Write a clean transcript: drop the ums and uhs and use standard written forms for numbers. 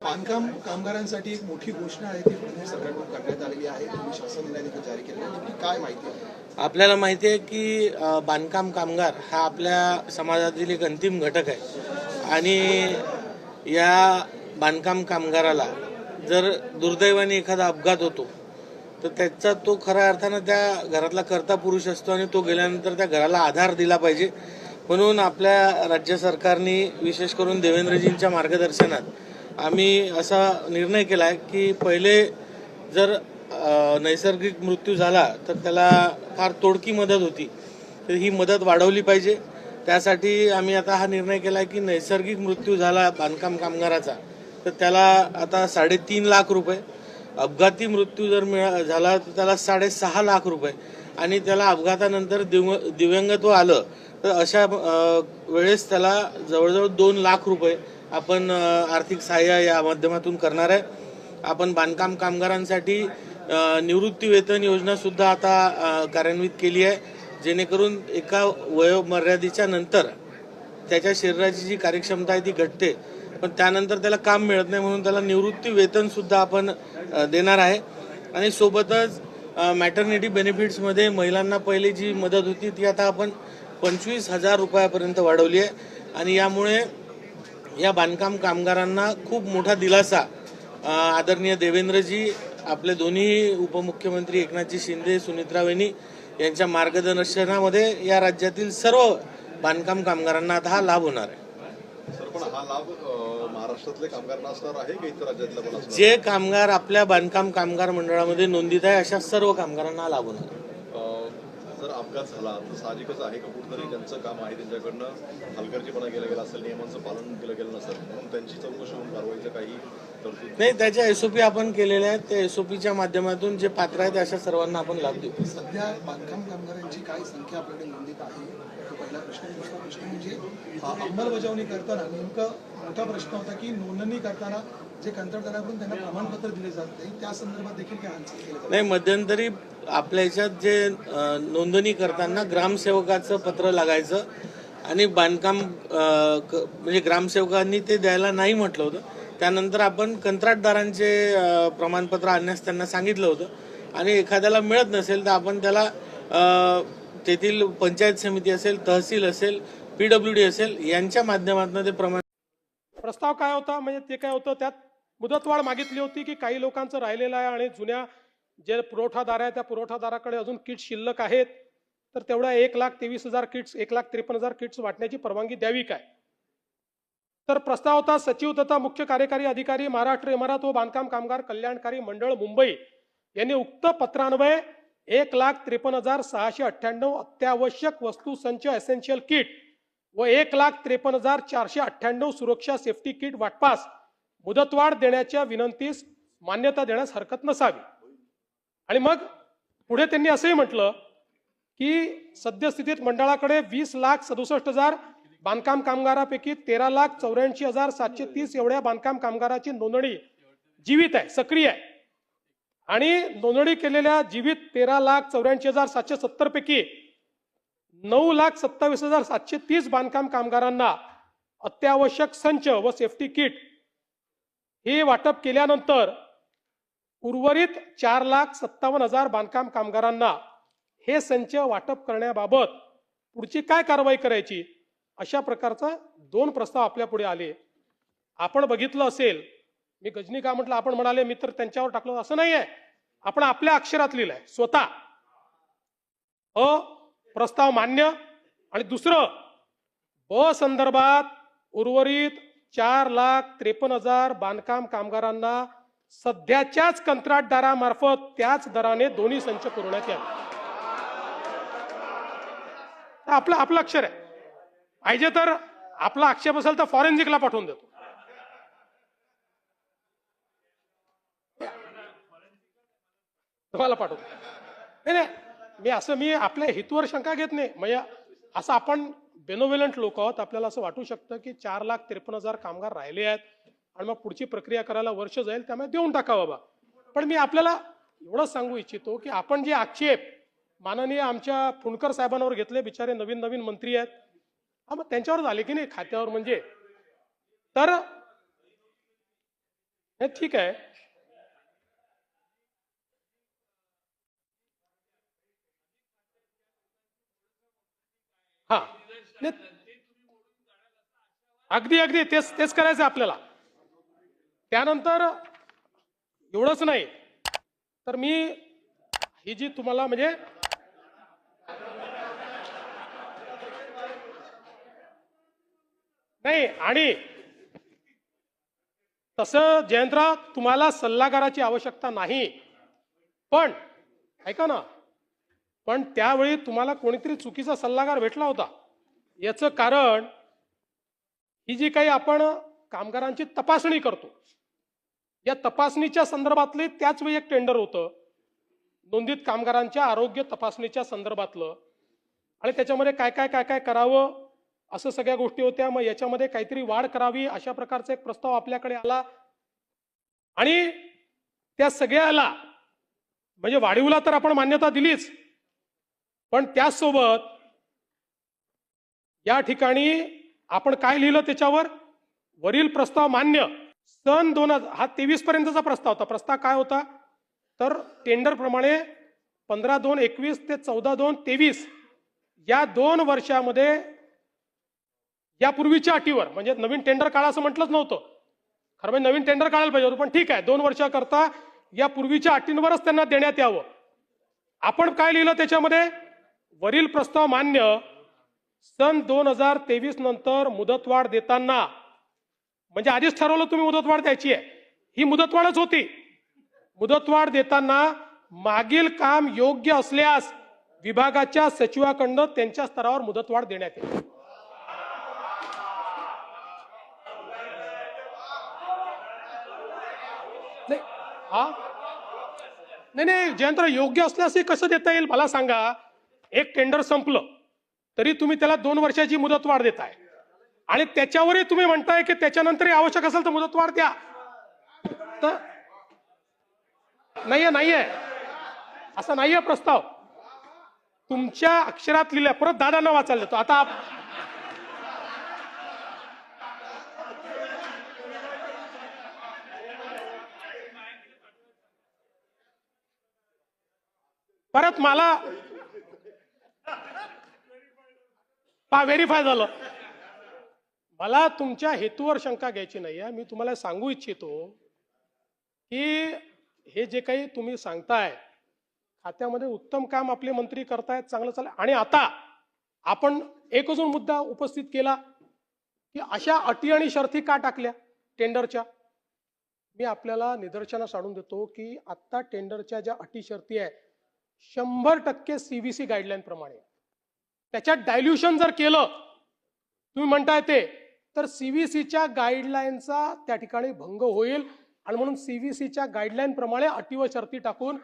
बांधकाम कामगारांसाठी एक मोठी घोषणा आहे ती फडणवीस सरकारकडून करण्यात आलेली आहे. तुम्ही शासन निर्णय देखील जारी केलेला आहे. काय माहिती आहे? आपल्याला माहिती आहे की बांधकाम कामगार हा आपल्या समाजातील एक अंतिम घटक आहे आणि या बांधकाम कामगाराला जर दुर्दैवाने एखादा अपघात होतो तर त्याचा तो खऱ्या अर्थानं त्या घरातला कर्ता पुरुष असतो आणि तो गेल्यानंतर त्या घराला आधार दिला पाहिजे. म्हणून आपल्या राज्य सरकारने विशेष करून देवेंद्रजींच्या मार्गदर्शनात आम्ही असा निर्णय केला आहे की पहिले जर नैसर्गिक मृत्यू झाला तर त्याला फार तोडकी मदत होती, तर ही मदत वाढवली पाहिजे. त्यासाठी आम्ही आता हा निर्णय केला आहे की नैसर्गिक मृत्यू झाला बांधकाम कामगाराचा तर त्याला आता 3.5 लाख रुपये, अपघाती मृत्यू जर झाला तर त्याला 6.5 लाख रुपये आणि त्याला अपघातानंतर दिव्यांगत्व आलं तर अशा वेळेस त्याला जवळजवळ 2 लाख रुपये आपण आर्थिक सहाय्य या माध्यमातून करणार आहे. आपण बांधकाम कामगारांसाठी निवृत्ती वेतन योजना सुद्धा आता कार्यान्वित केली आहे, जेणेकरून एका वयोमर्यादेच्या नंतर त्याच्या शरीराची जी कार्यक्षमता आहे ती घटते, पण त्यानंतर त्याला काम मिळत नाही, म्हणून त्याला निवृत्ती वेतन सुद्धा आपण देणार आहे. आणि सोबतच मॅटर्निटी बेनिफिट्समध्ये महिलांना पहिली जी मदत होती ती आता आपण 25,000 रुपयापर्यंत वाढवली आहे आणि यामुळे या बांधकाम कामगारांना खूप मोठा दिलासा आदरणीय देवेंद्रजी, आपले दोन्ही उपमुख्यमंत्री एकनाथजी शिंदे, सुनीत्रा वहिनी यांच्या मार्गदर्शनामध्ये या राज्यातील सर्व बांधकाम कामगारांना आता हा लाभ होणार आहे. सर, पण हा लाभ महाराष्ट्रातले कामगारांना असणार आहे की इतर राज्यातल्या पण असणार? जे कामगार आपल्या बांधकाम कामगार मंडळामध्ये नोंदीत आहे अशा सर्व कामगारांना लाभ होणार आहे. जर अपघात झाला तर साहजिकच आहे का कुठेतरी त्यांचं काम आहे, त्यांच्याकडनं हलगर्जीपणा केला गेला असेल, नियमांचं पालन केलं गेलं नसेल, म्हणून त्यांची चौकशी होऊन कारवाईचं काही तरतूद नाही, त्याच्या SOP आपण केलेल्या आहेत. त्या SOPच्या माध्यमातून जे पात्र आहेत अशा सर्वांना आपण लाभ देऊ. सध्या बांधकाम कामगारांची काय संख्या आपल्याकडे नोंदीत आहे? तो पहिला प्रश्न. दुसरा प्रश्न म्हणजे अंमलबजावणी करताना नेमकं मोठा प्रश्न होता की नोंदणी करताना जे कंत्राटदाराकडून त्यांना प्रमाणपत्र दिले जात नाही, त्या संदर्भात देखील काय हालचाल केली? नाही, मध्यंतरी आपल्या ह्याच्यात जे नोंदणी करताना ग्रामसेवकाचं पत्र लागायचं आणि बांधकाम म्हणजे ग्रामसेवकांनी ते द्यायला नाही म्हटलं होतं. त्यानंतर आपण कंत्राटदारांचे प्रमाणपत्र आणण्यास त्यांना सांगितलं होतं आणि एखाद्याला मिळत नसेल तर आपण त्याला तेथील पंचायत समिती असेल, तहसील असेल, PWD असेल यांच्या माध्यमातून ते प्रस्ताव काय होता म्हणजे ते काय होतं, त्यात मुदतवाढ मागितली होती की काही लोकांचं राहिलेलं आहे आणि जुन्या जे पुरवठादार आहे त्या पुरवठादाराकडे अजून किट शिल्लक आहेत, तर तेवढ्या 1,23,000 किट्स 1,53,000 किट्स वाटण्याची परवानगी द्यावी काय. तर प्रस्ताव होता सचिव तथा मुख्य कार्यकारी अधिकारी महाराष्ट्र इमारत व बांधकाम कामगार कल्याणकारी मंडळ मुंबई यांनी उक्त पत्रान्वये 1,53,698 अत्यावश्यक वस्तू संच एसेन्शियल किट व 1,53,498 सुरक्षा सेफ्टी किट वाटपास मुदतवाढ देण्याच्या विनंतीस मान्यता देण्यास हरकत नसावी. आणि मग पुढे त्यांनी असंही म्हटलं की सद्यस्थितीत मंडळाकडे 20,67,000 बांधकाम कामगारापैकी 13,84,730 एवढ्या बांधकाम कामगाराची नोंदणी जीवित आहे, सक्रिय आहे. आणि नोंदणी केलेल्या जीवित 13,84,770 पैकी 9,27,730 बांधकाम कामगारांना अत्यावश्यक संच व सेफ्टी किट हे वाटप केल्यानंतर उर्वरित 4,57,000 बांधकाम कामगारांना हे संच वाटप करण्याबाबत पुढची काय कारवाई करायची अशा प्रकारचा 2 प्रस्ताव आपल्या पुढे आले. आपण बघितलं असेल, मी गजनी का म्हटलं, आपण म्हणाले मी तर त्यांच्यावर टाकलं, असं नाही आहे. आपण आपल्या अक्षरात लिहिलंय स्वतः. प्रस्ताव मान्य. आणि दुसरं, संदर्भात उर्वरित 4,53,000 बांधकाम कामगारांना सध्याच्याच कंत्राटदारामार्फत त्याच दराने दोन्ही संच पुरवण्यात यावे. आपलं अक्षर आहे. पाहिजे तर आपला आक्षेप असेल तर फॉरेन्सिकला पाठवून देतो. तुम्हाला पाठवतो. नाही, मी आपल्या हेतूवर शंका घेत नाही. म्हणजे असं आपण बेनोव्हेलंट लोक आहोत, आपल्याला असं वाटू शकतं की 4,53,000 कामगार राहिले आहेत आणि मग पुढची प्रक्रिया करायला वर्ष जाईल, त्यामुळे देऊन टाका बाबा. पण मी आपल्याला एवढंच सांगू इच्छितो की आपण जे आक्षेप माननीय आमच्या फुंडकर साहेबांवर घेतले, बिचारे नवीन नवीन मंत्री आहेत, मग त्यांच्यावर झाले की नाही खात्यावर, म्हणजे तर हे ठीक आहे. हा नाही, अगदी अगदी तेच तेच करायचं आपल्याला. त्यानंतर एवढंच नाही तर मी ही जी तुम्हाला म्हणजे नाही, आणि तसं जयंतराव तुम्हाला सल्लागाराची आवश्यकता नाही, पण ऐका ना, पण त्यावेळी तुम्हाला कोणीतरी चुकीचा सल्लागार भेटला होता. याचं कारण ही जी काही आपण कामगारांची तपासणी करतो, या तपासणीच्या संदर्भातले त्याच वेळी एक टेंडर होतं नोंदित कामगारांच्या आरोग्य तपासणीच्या संदर्भातलं, आणि त्याच्यामध्ये काय काय काय काय करावं असं सगळ्या गोष्टी होत्या. मग याच्यामध्ये काहीतरी वाढ करावी अशा प्रकारचा एक प्रस्ताव आपल्याकडे आला, आणि त्या सगळ्याला म्हणजे वाढीवला तर आपण मान्यता दिलीच, पण त्याचसोबत या ठिकाणी आपण काय लिहिलं त्याच्यावर, वरील प्रस्ताव मान्य. सन 2000 हा 23 पर्यंतचा प्रस्ताव होता. प्रस्ताव काय होता तर टेंडर प्रमाणे 15/2/21 ते 14/2/23 या 2 वर्षामध्ये यापूर्वीच्या अटीवर, म्हणजे नवीन टेंडर काढा असं म्हटलंच नव्हतं, खरं म्हणजे नवीन टेंडर काढायला पाहिजे होतं, पण ठीक आहे 2 वर्षाकरता या पूर्वीच्या अटींवरच त्यांना देण्यात यावं. आपण काय लिहिलं त्याच्यामध्ये, वरील प्रस्ताव मान्य. सन 2023 नंतर मुदतवाढ देताना, म्हणजे आधीच ठरवलं तुम्ही मुदतवाढ द्यायची आहे, ही मुदतवाढच होती. मुदतवाढ देताना मागील काम योग्य असल्यास विभागाच्या सचिवाकडनं त्यांच्या स्तरावर मुदतवाढ देण्यात येईल. नाही हा नाही जयंतराव, योग्य असल्यास हे कसं देता येईल मला सांगा. एक टेंडर संपलं तरी तुम्ही त्याला 2 वर्षाची मुदतवाढ देताय, आणि त्याच्यावरही तुम्ही म्हणताय की त्याच्यानंतरही आवश्यक असेल तर मुदतवाढ द्या. तर नाहीये असा नाहीये प्रस्ताव, तुमच्या अक्षरात लिहिलाय. परत दादांना वाचायला देतो आता. परत मला व्हेरीफाय झालं. मला तुमच्या हेतूवर शंका घ्यायची नाही आहे. मी तुम्हाला सांगू इच्छितो की हे जे काही तुम्ही सांगताय, खात्यामध्ये उत्तम काम आपले मंत्री करतायत, चांगलं चाललंय. आणि आता आपण एक अजून मुद्दा उपस्थित केला की अशा अटी आणि शर्ती का टाकल्या टेंडरच्या. मी आपल्याला निदर्शनास आणून देतो की आता टेंडरच्या ज्या अटी शर्ती आहे 100% CVC गाईडलाईन प्रमाणे. त्याच्यात डायल्युशन जर केलं तुम्ही म्हणताय ते, तर CVCच्या गाईडलाईनचा त्या ठिकाणी भंग होईल, आणि म्हणून CVCच्या गाईडलाईन प्रमाणे अटी व शर्ती टाकून